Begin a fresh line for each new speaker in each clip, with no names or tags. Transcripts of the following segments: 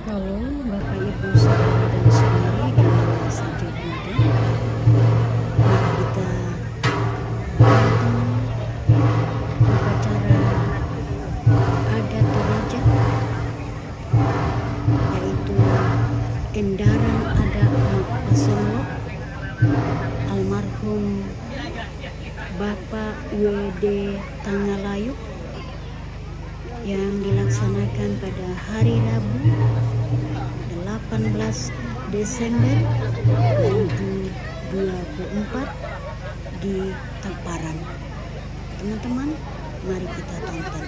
Halo Bapak Ibu Saudara dan Saudari di mana saja berada. Mari kita tonton upacara adat Toraja, yaitu Endaran Adat Mapasongo almarhum Bapak W.D. Tangalayuk yang dilaksanakan pada hari Rabu 18 Desember 2024 di Tamparan. Teman-teman, mari kita tonton.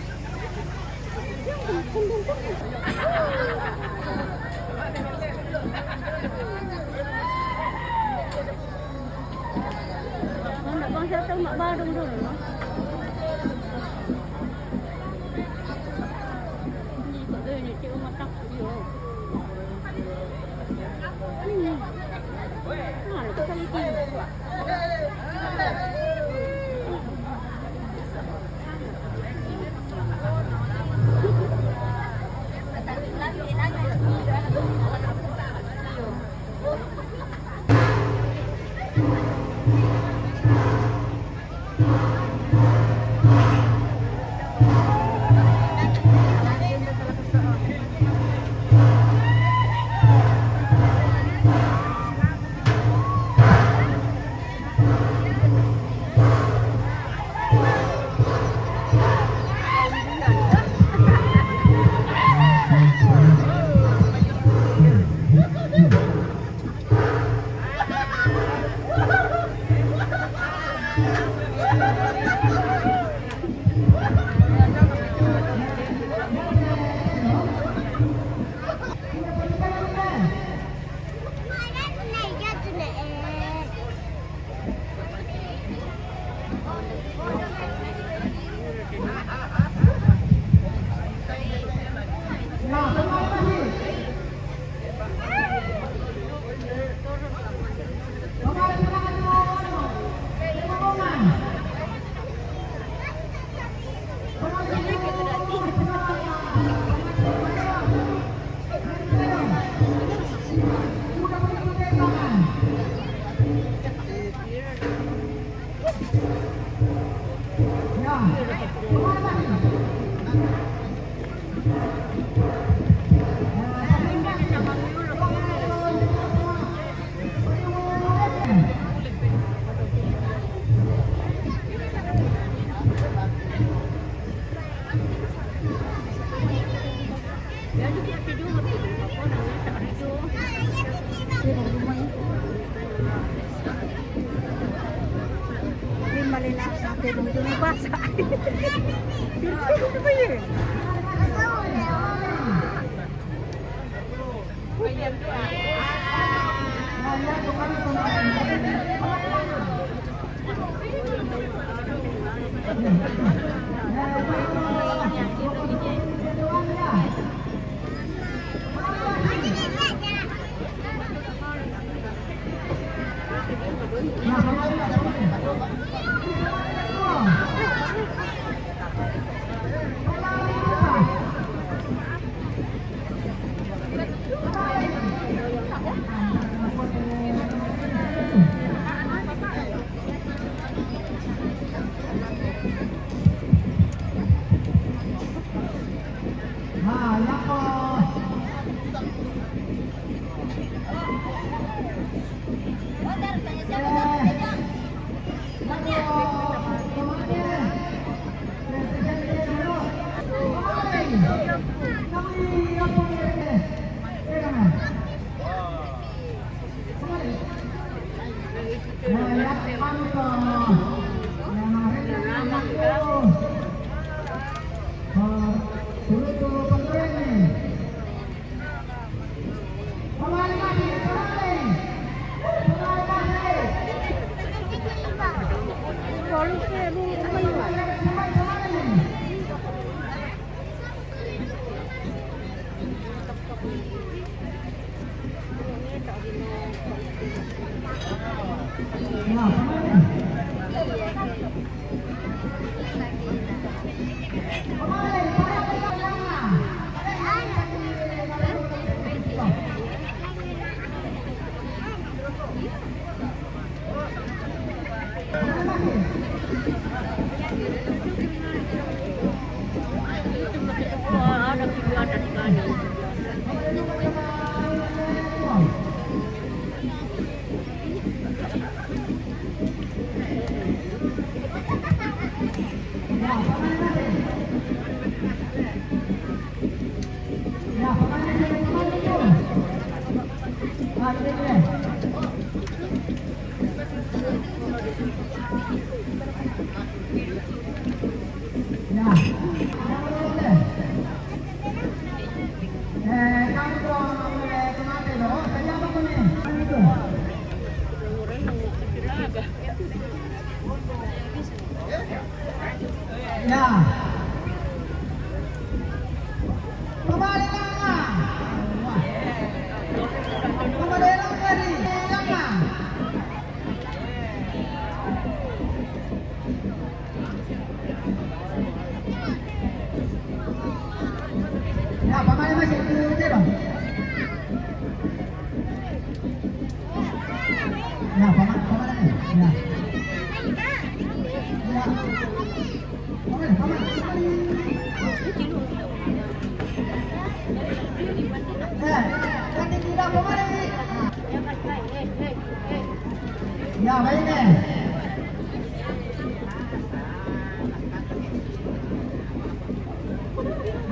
Ya, baik deh.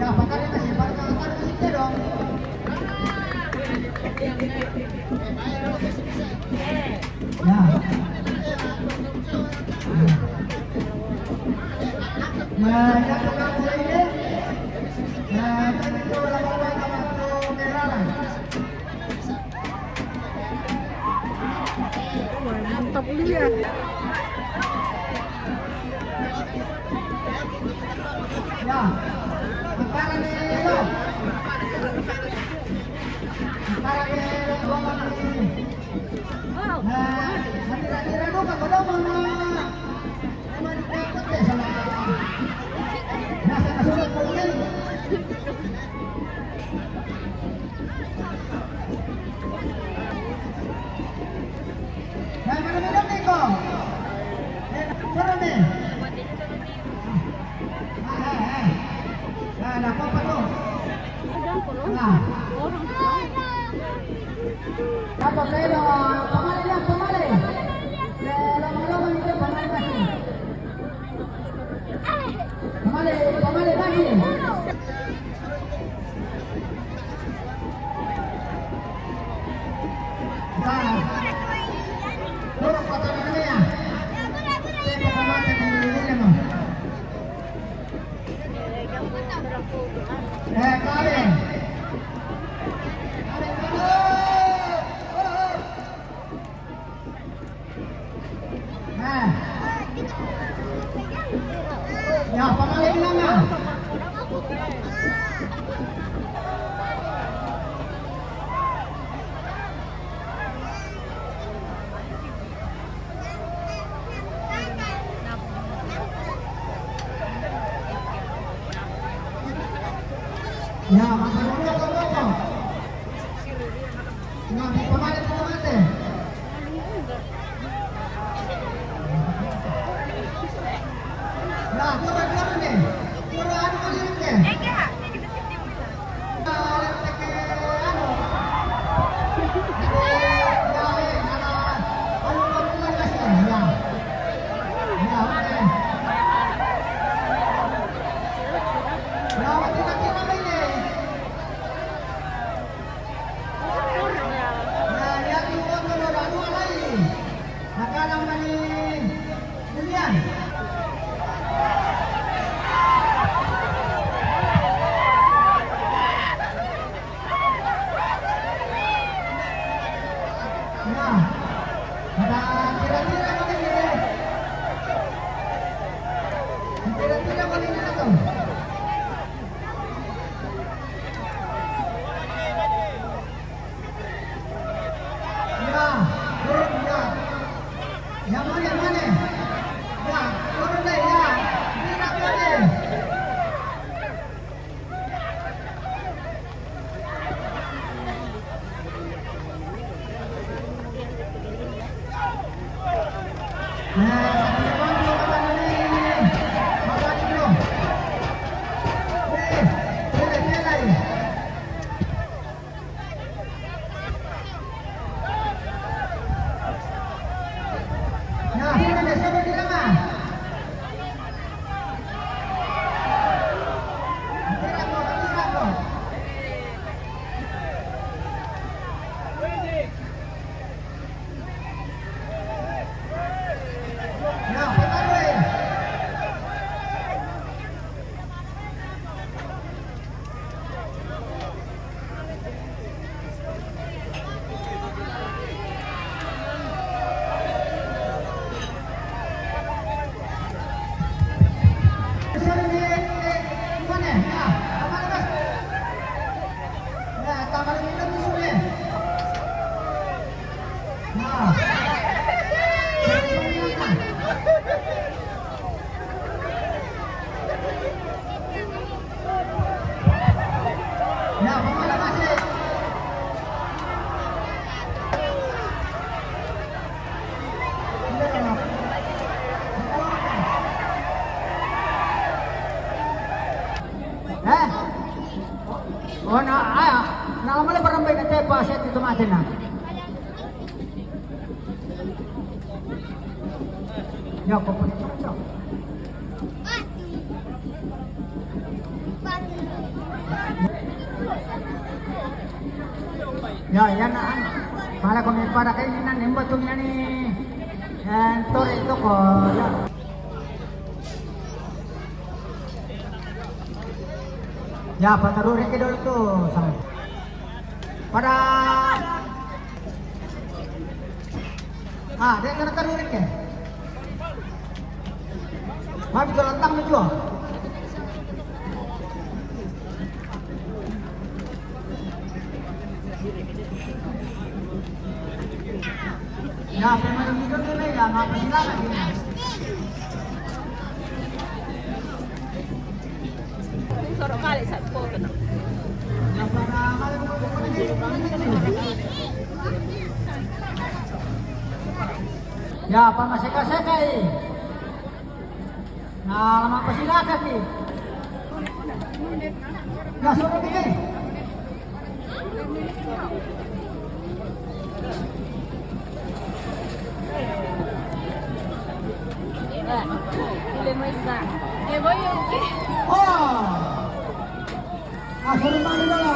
Ya, pakai masih dong. Ya. Nah, yang tukang ini. Nah, itu lawan sama merah.
Mantap dia.
Ya, sekarang ini lo. Sekarang ini lo ngomong ini. Nah, kira-kira lo kagak ada mana? Emang dikepet deh sama. Nah, saya sudah pulang. Nah, mana minum nih kok? Turun nih. Nah, ada apa tuh? Nah. Apa pero pamali lang, pamali. Lama-lama nito pamali lagi. Pamali lagi. Nah. Puro kotor na ya. Tempo pamali ni mo. Kalian. Ya, pamali lang na. Ya, masih dulu. Nah, pamali. Nah, turun nih. Turun kali ini. Yang mana? Ya, turun deh ya. Tidak boleh. Nah, Kaya, nakamali barangay na tayo pa siya dito matin na. Ya, papunit ko siya. Ya, yan na. Malah kung may para kayo na nimbatong yan ni Tore ito ko. Ya. Ya, patarurin ka dulu tuh. Pada dia kena tarurin ke? Mari kita lantang nih juga. Ya, pemain itu dulu ya, ngapa silakan ini.
Sorok kali sa po.
Ya, pamasika-sekay. Nah, lama pa sila kasi. Ya, suruh bigay.
Ilin mo isa. Eh, boy, okay.
Oh! Suruh mandi dulu.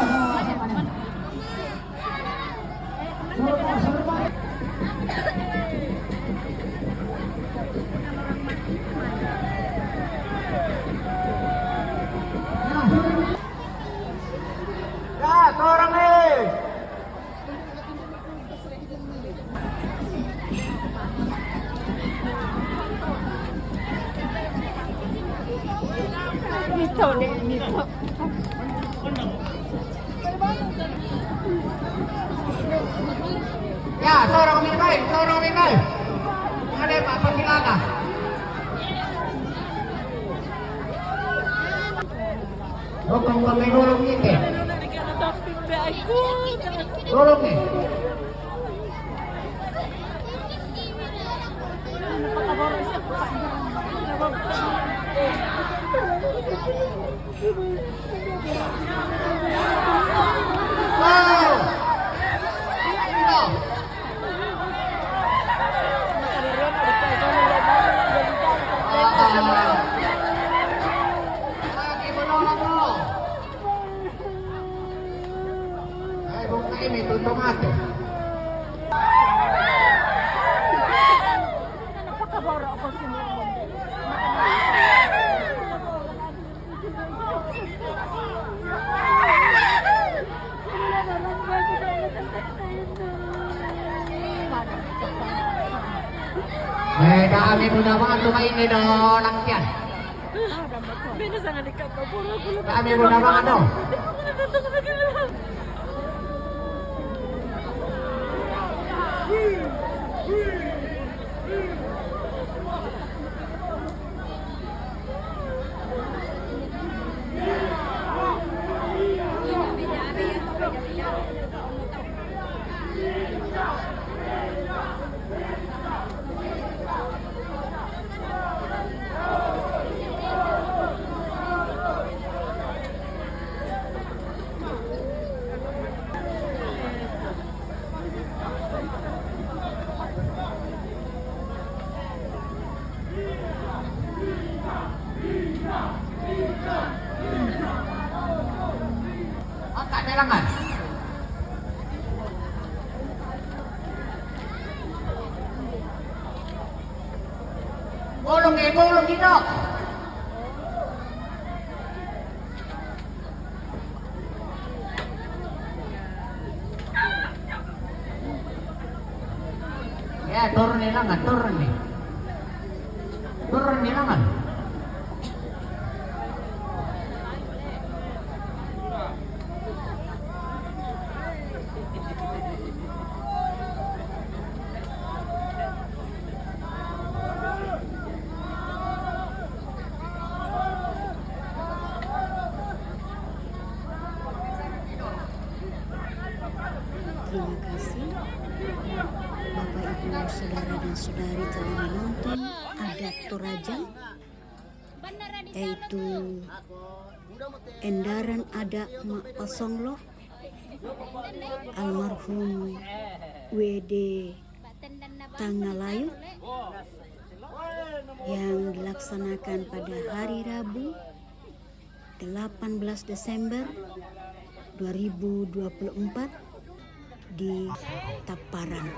Suruh mandi. Ya, seorang nih.
Dito, dito.
Ya, seorang minimay. Ada Pak Persilakan. Hukum kami nulung ini. Nulung nih. Ini tutup mati.
Napakaborok ko si Mama.
Dami mo na mga tumaini do lakyan.
Binasangan ikaw pa.
Dami mo na mga ano. Angkat melangan. Bolong dito. Ya, turun nilangan, turun nih. Turun nilangan.
Terima kasih Bapak Ibu saudara dan saudari telah menonton adat Toraja, yaitu endaran adat Mak Pasongloh almarhum WD Tangalayu yang dilaksanakan pada hari Rabu 18 Desember 2024 di Taparan.